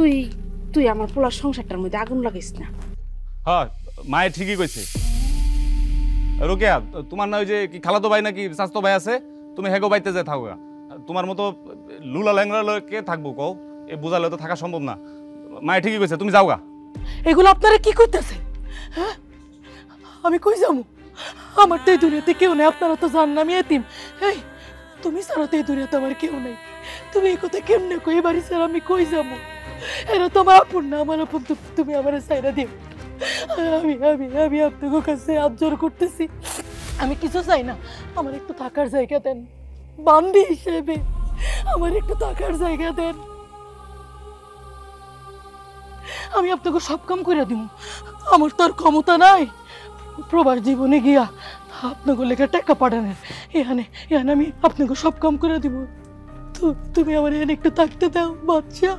তুই তুই আমার পোলার সংসারটার মধ্যে আগুন লাগাইস না। হ্যাঁ, মায়ে ঠিকই কইছে। রোকেয়া, তোমার না ওই যে কি খালাতো ভাই নাকি চাচাতো ভাই আছে, তুমি হেগো বাইতে যায় থাকো। তোমার মতো লুলা ল্যাংরা কে থাকবো কও? এ বুঝালে তো থাকা সম্ভব না। মায়ে ঠিকই কইছে, তুমি যাওগা। এগুলো আপনারা কি করতেছে? হ্যাঁ, আমি কই যাবো? আমার তো এই দুনিয়াতে কেউ নেই, আপনারা তো জান না আমি এতিম। এই তুমি ছাড়া তো এই দুনিয়াতে আমার কেউ নেই। তুমি এই কথা কেমনে কই? বাড়ি ছাড়া আমি কই যাবো? এরা তো আমার আপন না, আমার আপন তো তুমি আমার সাইরা দিও। আমি আমি আমি আপনাদের কাছে হাত জোর করতেছি, আমি কিছু চাই না, আমার একটু থাকার জায়গা দেন। বান্দি হিসেবে আমার একটু থাকার জায়গা দেন। আমি আপনাকে সব কাম করে দিব, আমার তো আর ক্ষমতা নাই প্রবাস জীবনে গিয়া আপনাকে লেখা টাকা পাঠানোর। এখানে এখানে আমি আপনাকে সব কাম করে দিব। তুমি আমার এখানে একটু থাকতে দাও বাচ্চা।